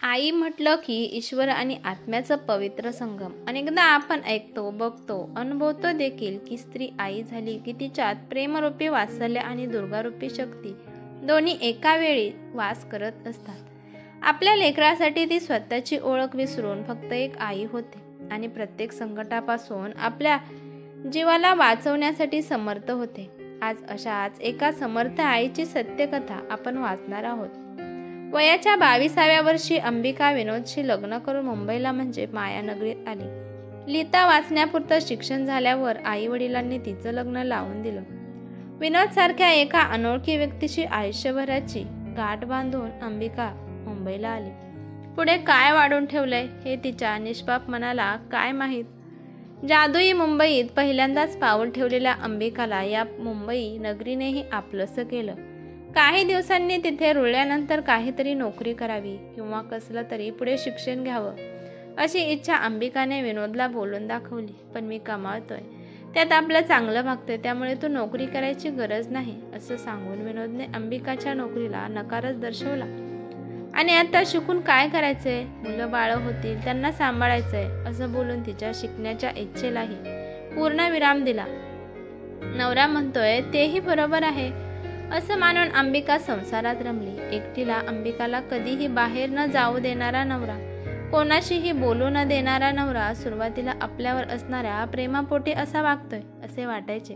आई म्हटलं की ईश्वर आणि आत्म्याचं पवित्र संगम. अनेकदा आपण ऐकतो, बघतो, अनुभवतो देखील की स्त्री आई झाली की तिच्यात प्रेमरूपी वात्सल्य आणि दुर्गारूपी शक्ती दोन्ही एका वेळी वास करत असतात. आपल्या लेकरासाठी ती स्वतःची ओळख विसरून फक्त एक आई होते आणि प्रत्येक संकटापासून आपल्या जीवाला वाचवण्यासाठी समर्थ होते. आज अशाच एका समर्थ आईची सत्यकथा आपण वाचणार आहोत. वयाच्या 22व्या वर्षी अंबिका विनोदशी लग्न करून मुंबईला म्हणजे मायानगरीत आली. लिहिता वाचण्यापुरतं शिक्षण झाल्यावर आई वडिलांनी तिचं लग्न लावून दिलं. विनोद सारख्या एका अनोळखी व्यक्तीशी आयुष्यभराची गाठ बांधून अंबिका मुंबईला आली. पुढे काय वाढून ठेवलंय हे तिच्या निष्पाप मनाला काय माहीत. जादुई मुंबईत पहिल्यांदाच पाऊल ठेवलेल्या अंबिकाला या मुंबई नगरीनेही आपलंसं केलं. काही दिवसांनी तिथे रुळल्यानंतर काहीतरी नोकरी करावी किंवा कसलं तरी पुढे शिक्षण घ्यावं अशी इच्छा अंबिकाने विनोदला बोलून दाखवली. पण मी कमावतोय, त्यात आपलं चांगलं भागतंय, त्यामुळे तू नोकरी करायची गरज नाही असं सांगून विनोदने अंबिकाच्या नोकरीला नकारच दर्शवला. आणि आता शिकून काय करायचंय, मुलं बाळं होतील, त्यांना सांभाळायचंय असं बोलून तिच्या शिकण्याच्या इच्छेलाही पूर्णविराम दिला. नवरा म्हणतोय तेही बरोबर आहे असं मानून अंबिका संसारात रमली. एकटीला अंबिकाला कधीही बाहेर न जाऊ देणारा नवरा, कोणाशीही बोलू न देणारा नवरा सुरुवातीला आपल्यावर असणाऱ्या प्रेमापोटी असा वागतोय असे वाटायचे.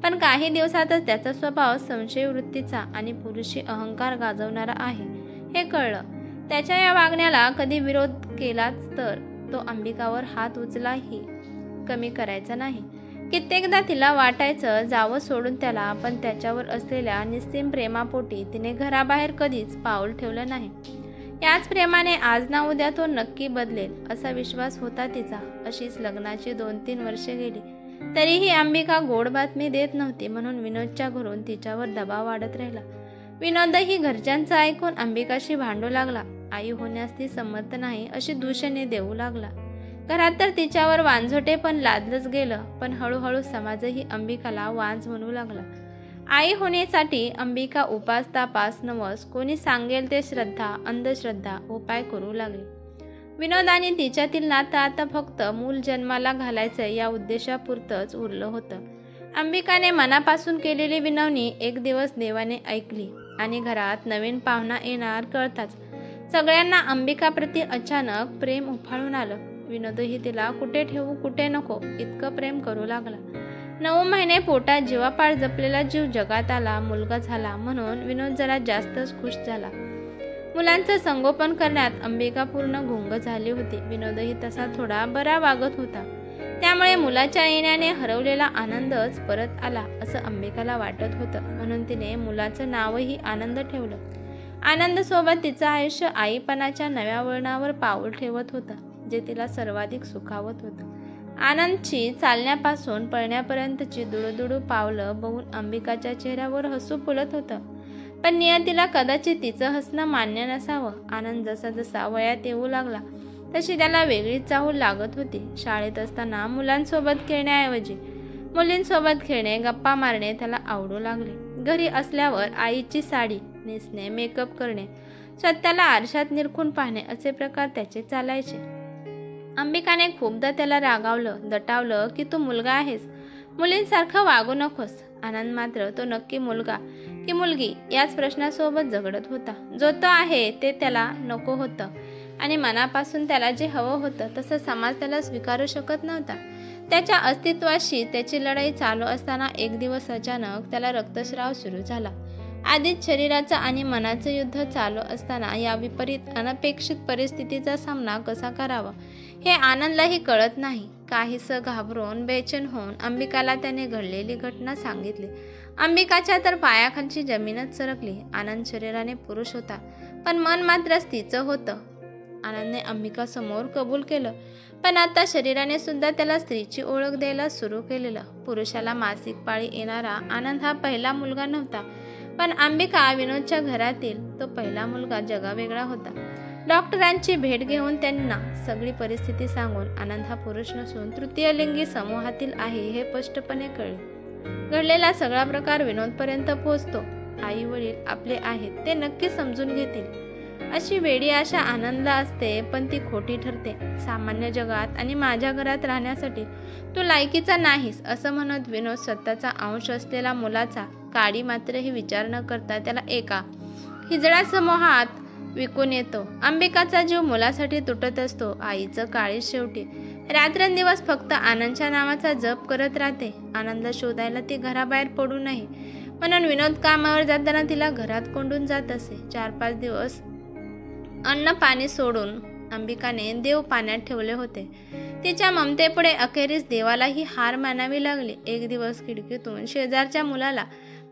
पण काही दिवसातच त्याचा स्वभाव संशय वृत्तीचा आणि पुरुषी अहंकार गाजवणारा आहे हे कळलं. त्याच्या या वागण्याला कधी विरोध केलाच तर तो अंबिकावर हात उचलाही कमी करायचा नाही. कित्येकदा तिला वाटायचं जावं सोडून त्याला, पण त्याच्यावर असलेल्या निस्सीम प्रेमापोटी तिने घराबाहेर कधीच पाऊल ठेवलं नाही. याच प्रेमाने आज ना उद्या तो नक्की बदलेल असा विश्वास होता तिचा. अशीच लग्नाची 2-3 वर्षे गेली तरीही अंबिका गोड बातमी देत नव्हती, म्हणून विनोदच्या घरून तिच्यावर दबाव वाढत राहिला. विनोदही घरच्यांचं ऐकून अंबिकाशी भांडू लागला. आई होण्यास ती समर्थ नाही अशी दूषणे देऊ लागला. घरात तर तिच्यावर वांझोटे पण लादलंच गेलं. पण हळूहळू समाजही अंबिकाला वांझ म्हणू लागला. आई होण्यासाठी अंबिका उपास तापास नवस कोणी सांगेल ते श्रद्धा अंधश्रद्धा उपाय करू लागली. विनोद आणि तिच्यातील नातं आता फक्त मूल जन्माला घालायचं या उद्देशापुरतंच उरलं होतं. अंबिकाने मनापासून केलेली विनवणी एक दिवस देवाने ऐकली आणि घरात नवीन पाहुणा येणार कळताच सगळ्यांना अंबिकाप्रती अचानक प्रेम उफाळून आलं. विनोदही तिला कुठे ठेवू कुठे नको इतकं प्रेम करू लागला. 9 महिने पोटात जीवापाड जपलेला जीव जगात आला, मुलगा झाला म्हणून विनोद जरा जास्तच खुश झाला. मुलांचं संगोपन करण्यात अंबिका पूर्ण गुंग झाली होती. विनोदही तसा थोडा बरा वागत होता, त्यामुळे मुलाच्या येण्याने हरवलेला आनंदच परत आला असं अंबिकाला वाटत होतं. म्हणून तिने मुलाचं नावही आनंद ठेवलं. आनंदसोबत तिचं आयुष्य आईपणाच्या नव्या वळणावर पाऊल ठेवत होतं, जे तिला सर्वाधिक सुखावत होतं. आनंदची चालण्यापासून पळण्यापर्यंतची दुडूदुडू पावलं बघून अंबिकाच्या चेहऱ्यावर हसू फुलत होतं. पण नियतीला कदाचित तिचं हसणं मान्य नसावं. आनंद जसा जसा वयात येऊ लागला तशी त्याला वेगळीच चाहूल लागत होती. शाळेत असताना मुलांसोबत खेळण्याऐवजी मुलींसोबत खेळणे, गप्पा मारणे त्याला आवडू लागले. घरी असल्यावर आईची साडी नेसणे, मेकअप करणे, स्वतःला आरशात निरखून पाहणे असे प्रकार त्याचे चालायचे. अंबिकाने खूपदा त्याला रागावलं, दटावलं की तू मुलगा आहेस, मुलींसारखं वागू नकोस. आनंद मात्र तो नक्की मुलगा की मुलगी याच प्रश्नासोबत झगडत होता. जो तो आहे ते त्याला नको होतं आणि मनापासून त्याला जे हवं होतं तसं समाज त्याला स्वीकारू शकत नव्हता. त्याच्या अस्तित्वाशी त्याची लढाई चालू असताना एक दिवस अचानक त्याला रक्तस्राव सुरू झाला. आधीच शरीराचं आणि मनाचं युद्ध चालू असताना या विपरीत अनपेक्षित परिस्थितीचा सामना कसा करावा हे आनंदलाही कळत नाही. काहीसं घाबरून बेचैन होऊन अंबिकाला त्याने घडलेली घटना सांगितली. अंबिकाच्या तर पायाखालची जमीनच सरकली. आनंद शरीराने पुरुष होता पण मन मात्र स्त्रीचं होतं. आनंदने अंबिकासमोर कबूल केलं, पण आता शरीराने सुद्धा त्याला स्त्रीची ओळख द्यायला सुरू केलेलं. पुरुषाला मासिक पाळी येणारा आनंद हा पहिला मुलगा नव्हता, पण अंबिका विनोदच्या घरातील तो पहिला मुलगा जगावेगळा होता. डॉक्टरांची भेट घेऊन त्यांना सगळी परिस्थिती सांगून आनंद हा पुरुष नसून तृतीयलिंगी समूहातील आहे हे स्पष्टपणे कळले. घडलेला सगळा प्रकार विनोदपर्यंत पोहोचतो. आई वडील आपले आहेत ते नक्की समजून घेतील अशी वेडी आशा आनंदला असते, पण ती खोटी ठरते. सामान्य जगात आणि माझ्या घरात राहण्यासाठी तू लायकीचा नाहीस असं म्हणत विनोद स्वतःचा अंश असलेला मुलाचा काडी मात्रही विचार न करता त्याला एका हिजड्या समूहात विकून येतो. अंबिकाचा जीव मुलासाठी तुटत असतो. आईचं काळीज शेवटी रात्रंदिवस फक्त आनंदच्या नावाचा जप करत राहते. आनंदला शोधायला ती घराबाहेर पडू नये म्हणून विनोद कामावर जाताना तिला घरात कोंडून जात असे. 4-5 दिवस अन्न पाणी सोडून अंबिकाने देव पाण्यात ठेवले होते. तिच्या ममतेपुढे अखेरीस देवालाही हार मानावी लागली. एक दिवस खिडकीतून शेजारच्या मुलाला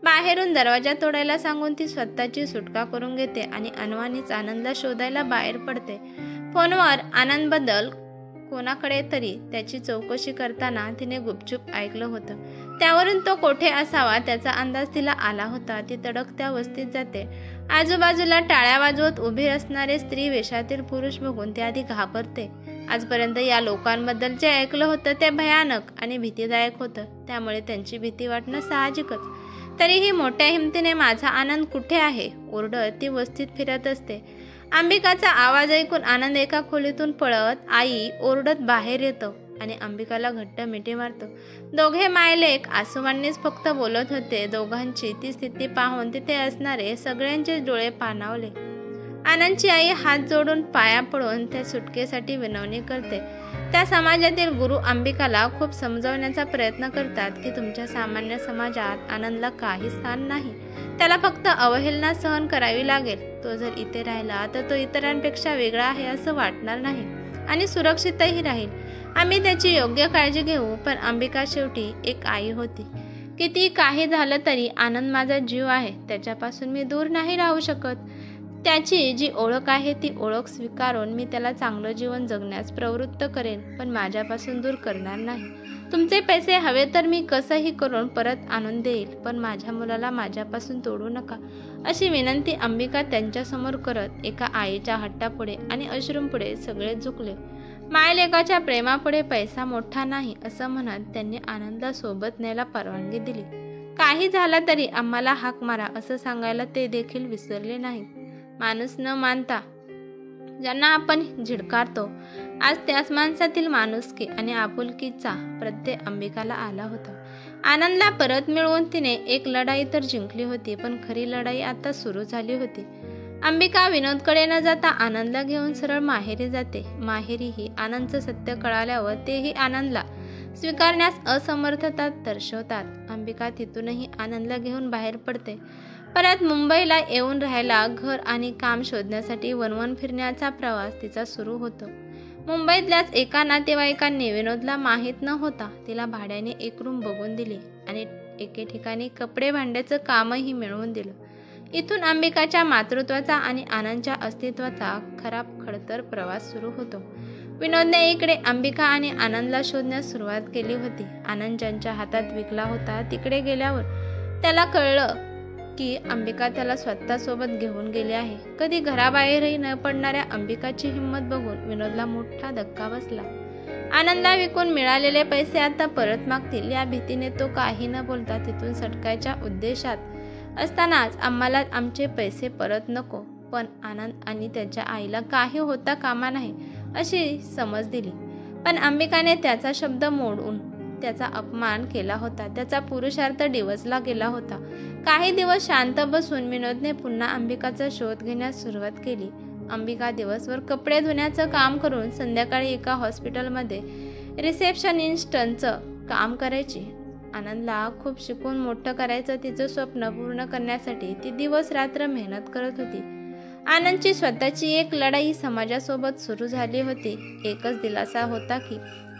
बाहेरून दरवाजा तोडायला सांगून ती स्वतःची सुटका करून घेते आणि अनवाणीच आनंदला शोधायला बाहेर पडते. फोनवर आनंदबद्दल कोणाकडे तरी त्याची चौकशी करताना तिने गुपचूप ऐकलं होतं. त्यावरून तो कोठे असावा त्याचा अंदाज तिला आला होता. ती तडक त्या वस्तीत जाते. आजूबाजूला टाळ्या वाजवत उभे असणारे स्त्री वेशातील पुरुष बघून ती आधी घाबरते. आजपर्यंत या लोकांबद्दल जे ऐकलं होतं ते भयानक आणि भीतीदायक होतं, त्यामुळे त्यांची भीती वाटणं साहजिकच. तरीही मोठ्या हिमतीने माझा आनंद कुठे आहे ओरडत ती वस्तीत फिरत असते. अंबिकाचा आवाज ऐकून आनंद एका खोलीतून पळत आई ओरडत बाहेर येतो आणि अंबिकाला घट्ट मिठी मारतो. दोघे मायलेक आसुमांनीच फक्त बोलत होते. दोघांची ती स्थिती पाहून तिथे असणारे सगळ्यांचे डोळे पाणावले. आनंदची आई हात जोडून पाया पडून त्या सुटकेसाठी विनवणी करते. त्या समाजातील गुरु अंबिकाला खूप समजवण्याचा प्रयत्न करतात की तुमच्या सामान्य समाजात आनंदला काही स्थान नाही. त्याला फक्त अवहेलना सहन करावी लागेल. तो जर इथे राहिला तर तो इतरांपेक्षा वेगळा आहे असं वाटणार नाही आणि सुरक्षितही राहील. आम्ही त्याची योग्य काळजी घेऊ. पण अंबिका शेवटी एक आई होती. किती काही झालं तरी आनंद माझा जीव आहे. त्याच्यापासून मी दूर नाही राहू शकत. त्याची जी ओळख आहे ती ओळख स्वीकारून मी त्याला चांगलं जीवन जगण्यास प्रवृत्त करेन, पण माझ्यापासून दूर करणार नाही. तुमचे पैसे हवे तर मी कसंही करून परत आणून देईल, पण माझ्या मुलाला माझ्यापासून तोडू नका अशी विनंती अंबिका त्यांच्यासमोर करत एका आईच्या हट्टापुढे आणि अश्रूंपुढे सगळे झुकले. मायलेकाच्या प्रेमापुढे पैसा मोठा नाही असं म्हणत त्यांनी आनंदला सोबत न्यायला परवानगी दिली. काही झालं तरी आम्हाला हाक मारा असं सांगायला ते देखील विसरले नाहीत. माणूस न मानता ज्यांना आपण झिडकारतो, आज त्याच माणसातील माणुसकी आणि आपुलकीचा प्रत्यय अंबिकाला आला होता. आनंदला परत मिळवून तिने एक लढाई तर जिंकली होती, पण खरी लढाई आता सुरू झाली होती. अंबिका विनोदकडे न जाता आनंदला घेऊन सरळ माहेरी जाते. माहेरीही आनंदचं सत्य कळाल्यावर तेही आनंदला स्वीकारण्यास असमर्थता दर्शवतात. अंबिका तिथूनही आनंदला घेऊन बाहेर पडते. परत मुंबईला येऊन राहायला घर आणि काम शोधण्यासाठी वणवण फिरण्याचा प्रवास तिचा सुरू होतो. मुंबईतल्याच एका नातेवाईकांनी विनोदला माहीत न होता तिला भाड्याने एक रूम बघून दिली आणि एके ठिकाणी कपडे भांड्याचं कामही मिळवून दिलं. इथून अंबिकाच्या मातृत्वाचा आणि आनंदच्या अस्तित्वाचा खराब खडतर प्रवास सुरू होतो. विनोदने इकडे अंबिका आणि आनंदला शोधण्यास सुरुवात केली होती. आनंद ज्यांच्या हातात विकला होता तिकडे गेल्यावर त्याला कळलं की अंबिका त्याला स्वतःसोबत घेऊन गेली आहे. कधी घराबाहेरही न पडणाऱ्या अंबिकाची हिंमत बघून विनोदला मोठा धक्का बसला. आनंदला विकून मिळालेले पैसे आता परत मागतील या भीतीने तो काही न बोलता तिथून सटकायच्या उद्देशात असतानाच आम्हाला आमचे पैसे परत नको, पण आनंद आणि त्याच्या आईला काही होता कामा नाही अशी समज दिली. पण अंबिकाने त्याचा शब्द मोडून त्याचा अपमान केला होता. त्याचा पुरुषार्थ डिवचला गेला होता. काही दिवस शांत बसून विनोदने पुन्हा अंबिकाचा शोध घेण्यास सुरुवात केली. अंबिका दिवसभर कपडे धुण्याचं काम करून संध्याकाळी एका हॉस्पिटलमध्ये रिसेप्शनिस्टचं काम करायची. आनंदला खूप शिकून मोठं करायचं तिचं स्वप्न पूर्ण करण्यासाठी ती दिवस रात्र मेहनत करत होती. आनंदची स्वतःची एक लढाई समाजासोबत सुरू झाली होती. एकच दिलासा होता की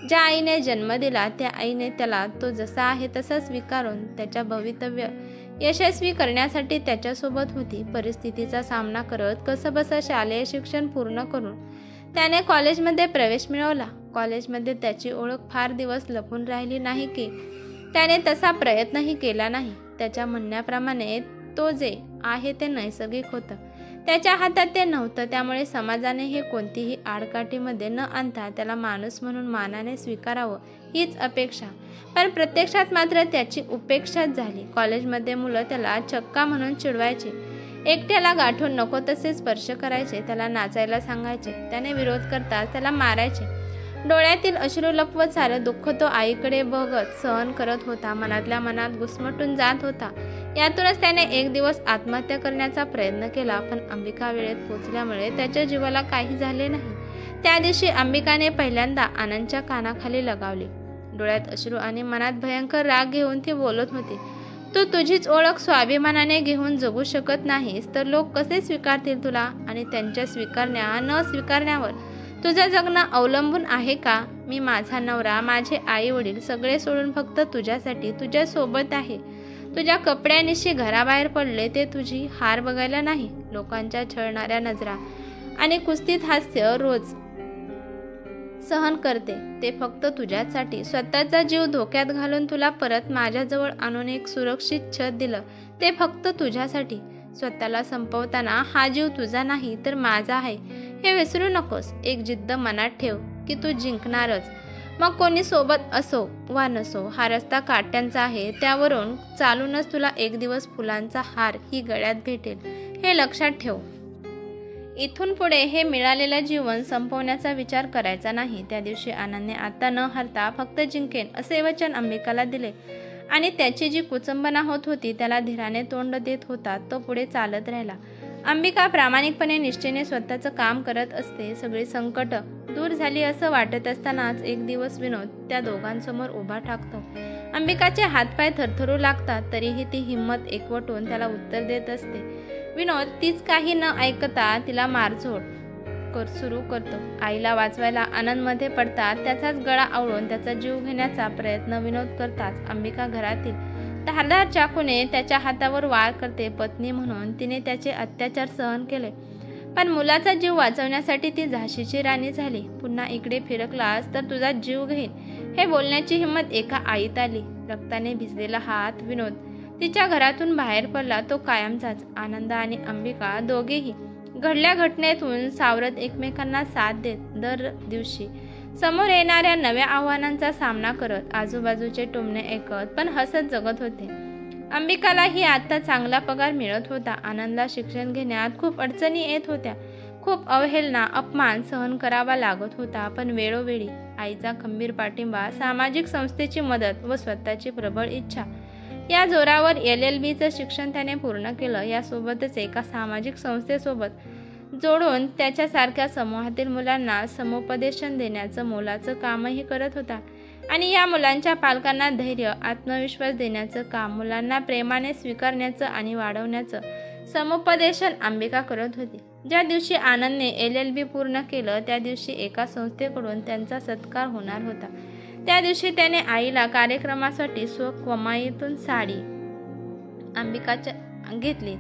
ज्या आईने जन्म दिला त्या आईने त्याला तो जसा आहे तसा स्वीकारून त्याच्या भवितव्य यशस्वी करण्यासाठी त्याच्यासोबत होती. परिस्थितीचा सामना करत कसंबसं शालेय शिक्षण पूर्ण करून त्याने कॉलेजमध्ये प्रवेश मिळवला. कॉलेजमध्ये त्याची ओळख फार दिवस लपून राहिली नाही की त्याने तसा प्रयत्नही केला नाही. त्याच्या म्हणण्याप्रमाणे तो जे आहे ते नैसर्गिक होतं. त्याच्या हातात ते नव्हतं, त्यामुळे समाजाने हे कोणतीही आडकाठीमध्ये न आणता त्याला माणूस म्हणून मानाने स्वीकारावं हीच अपेक्षा. पण प्रत्यक्षात मात्र त्याची उपेक्षाच झाली. कॉलेजमध्ये मुलं त्याला चक्का म्हणून चिडवायची. एकट्याला गाठून नको तसे स्पर्श करायचे, त्याला नाचायला सांगायचे, त्याने विरोध करताच त्याला मारायचे. डोळ्यातील अश्रू लपवत सारं दुःख तो आईकडे बघत सहन करत होता. मनातल्या मनात घुसमटून जात होता. यातूनच त्याने एक दिवस आत्महत्या करण्याचा प्रयत्न केला, पण अंबिका वेळेत पोचल्यामुळे त्याच्या जीवाला काही झाले नाही. त्या दिवशी अंबिकाने पहिल्यांदा आनंदच्या कानाखाली लगावली. डोळ्यात अश्रू आणि मनात भयंकर राग घेऊन ती बोलत होती, तू तुझीच ओळख स्वाभिमानाने घेऊन जगू शकत नाहीस तर लोक कसे स्वीकारतील तुला? आणि त्यांच्या स्वीकारण्या न स्वीकारण्यावर तुझं जगणं अवलंबून आहे का? मी माझा नवरा, माझे आई वडील सगळे सोडून फक्त तुझ्यासाठी तुझ्या सोबत आहे. तुझ्या कपड्यानिशी घराबाहेर पडले ते तुझी हार बघायला नाही. लोकांच्या छळणाऱ्या नजरा आणि कुस्तीत हास्य रोज सहन करते ते फक्त तुझ्यासाठी. स्वतःचा जीव धोक्यात घालून तुला परत माझ्याजवळ आणून एक सुरक्षित छत दिलं ते फक्त तुझ्यासाठी. स्वतःला संपवताना हा जीव तुझा नाही तर माझा आहे हे विसरू नकोस. एक जिद्द मनात ठेव की तू जिंकणारच. मग कोणी सोबत असो वा नसो, हा रस्ता काट्यांचा आहे. त्यावरून चालूनच तुला एक दिवस फुलांचा हार ही गळ्यात भेटेल हे लक्षात ठेव. इथून पुढे हे मिळालेलं जीवन संपवण्याचा विचार करायचा नाही. त्या दिवशी आनंदने आता न हरता फक्त जिंकेन असे वचन अंबिकाला दिले आणि त्याची जी कुचंबना होत होती त्याला धीराने तोंड देत होता. तो पुढे चालत राहिला. अंबिका प्रामाणिकपणे निष्ठेने स्वतःचं काम करत असते. सगळी संकट दूर झाली असं वाटत असतानाच एक दिवस विनोद त्या दोघांसमोर उभा ठाकतो. अंबिकाचे हातपाय थरथरू लागतात तरीही ती हिंमत एकवटून त्याला उत्तर देत असते. विनोद तीच काही न ऐकता तिला मारझोड सुरू करतो. आईला वाचवायला आनंदमध्ये पडतात. त्याचाच गळा आवळून त्याचा जीव घेण्याचा प्रयत्न विनोद करताच अंबिका घरातील धारदार चाकूने त्याच्या हातावर वार करते. पत्नी म्हणून तिने त्याचे अत्याचार सहन केले, पण मुलाचा जीव वाचवण्यासाठी ती झाशीची राणी झाली. पुन्हा इकडे फिरकलास तर तुझा जीव घेईन हे बोलण्याची हिंमत एका आईत आली. रक्ताने भिजलेला हात विनोद तिच्या घरातून बाहेर पडला, तो कायमचाच. आनंद आणि अंबिका दोघेही घडल्या घटनेतून सावरत एकमेकांना साथ देत दर दिवशी समोर येणाऱ्या नव्या आव्हानांचा सामना करत आजूबाजूचे टोमणे ऐकत पण हसत जगत होते. अंबिकालाही आता चांगला पगार मिळत होता. आनंदला शिक्षण घेण्यात खूप अडचणी येत होत्या. खूप अवहेलना अपमान सहन करावा लागत होता, पण वेळोवेळी आईचा खंबीर पाठिंबा, सामाजिक संस्थेची मदत व स्वतःची प्रबळ इच्छा या जोरावर LLBचं शिक्षण त्याने पूर्ण केलं. यासोबतच एका सामाजिक संस्थेसोबत जोडून त्याच्यासारख्या समूहातील मुलांना समुपदेशन देण्याचं मोलाचं कामही करत होता आणि या मुलांच्या पालकांना धैर्य, आत्मविश्वास देण्याचं काम, मुलांना प्रेमाने स्वीकारण्याचं आणि वाढवण्याचं समुपदेशन अंबिका करत होती. ज्या दिवशी आनंदने LLB पूर्ण केलं त्या दिवशी एका संस्थेकडून त्यांचा सत्कार होणार होता. त्या दिवशी त्याने आईला कार्यक्रमासाठी स्वकमाईतून साडी घेतली.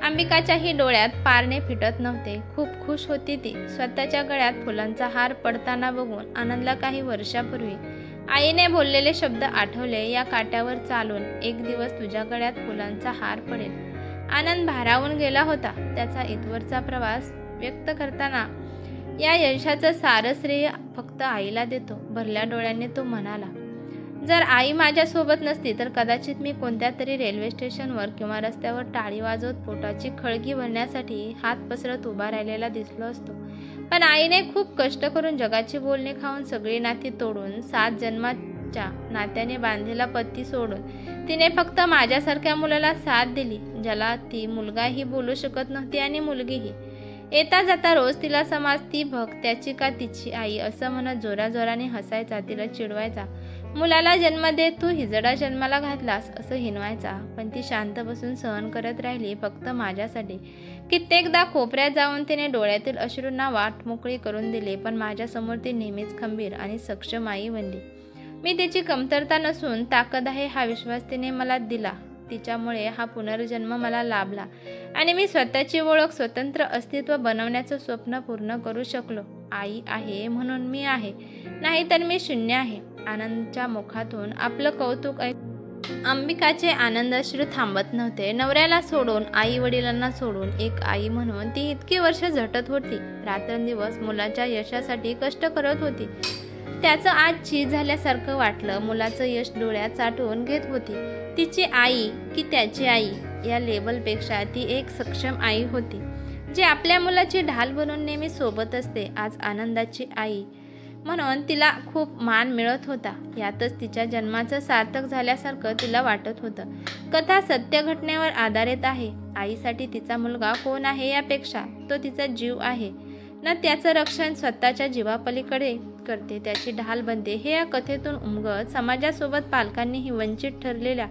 अंबिकाच्याही डोळ्यात पारणे फिटत नव्हते. खूप खुश होती ती. स्वतःच्या गळ्यात फुलांचा हार पडताना बघून आनंदला काही वर्षापूर्वी आईने बोललेले शब्द आठवले. या काट्यावर चालून एक दिवस तुझ्या गळ्यात फुलांचा हार पडेल. आनंद भारावून गेला होता. त्याचा इथवरचा प्रवास व्यक्त करताना या यशाचं सारं श्रेय फक्त आईला देतो. भरल्या डोळ्यांनी तो म्हणाला, जर आई माझ्यासोबत नसती तर कदाचित मी कोणत्या तरी रेल्वे स्टेशनवर किंवा रस्त्यावर टाळी वाजवत पोटाची खळगी भरण्यासाठी हात पसरत उभा राहिलेला दिसलो असतो. पण आईने खूप कष्ट करून जगाची बोलणी खाऊन सगळी नाती तोडून 7 जन्माच्या नात्याने बांधलेला पती सोडून तिने फक्त माझ्यासारख्या मुलाला साथ दिली, ज्याला ती मुलगाही बोलू शकत नव्हती आणि मुलगीही. येता जाता रोज तिला समाज ती भग त्याची का तिची आई असं म्हणत जोराजोराने हसायचा, तिला चिडवायचा. मुलाला जन्म देत तू हिजडा जन्माला घातलास असं हिनवायचा. पण ती शांत बसून सहन करत राहिली फक्त माझ्यासाठी. कित्येकदा कोपऱ्यात जाऊन तिने डोळ्यातील अश्रूंना वाट मोकळी करून दिली, पण माझ्यासमोर ती नेहमीच खंबीर आणि सक्षम आई बनली. मी तिची कमतरता नसून ताकद आहे हा विश्वास तिने मला दिला. तिच्यामुळे हा पुनर्जन्म मला लाभला आणि मी स्वतःची ओळख, स्वतंत्र अस्तित्व बनवण्याचं स्वप्न पूर्ण करू शकलो. आई आहे म्हणून मी आहे, नाहीतर मी शून्य आहे. आनंदच्या मुखातून आपलं कौतुक अंबिकाचे आनंदाश्रू थांबत नव्हते. नवऱ्याला सोडून, आई वडिलांना सोडून एक आई म्हणून ती इतकी वर्ष झटत होती. रात्रंदिवस मुलाच्या यशासाठी कष्ट करत होती. त्याचं आज चीज झाल्यासारखं वाटलं. मुलाचं यश डोळ्यात साठवून घेत होती. तिची आई की त्याची आई या लेबलपेक्षा ती एक सक्षम आई होती, जी आपल्या मुलाची ढाल बनून नेहमी सोबत असते. आज आनंदाची आई म्हणून तिला खूप मान मिळत होता. यातच तिच्या जन्माचं सार्थक झाल्यासारखं तिला वाटत होतं. कथा सत्य घटनेवर आधारित आहे. आईसाठी तिचा मुलगा कोण आहे यापेक्षा तो तिचा जीव आहे न त्याचं रक्षण स्वतःच्या जीवापलीकडे करते, त्याची ढाल बनते. हे या कथेतून उमगत समाजासोबत पालकांनीही वंचित ठरलेल्या,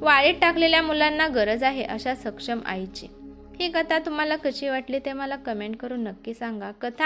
वाळीत टाकलेल्या मुलांना गरज आहे अशा सक्षम आईची. ही कथा तुम्हाला कशी वाटली ते मला कमेंट करून नक्की सांगा. कथा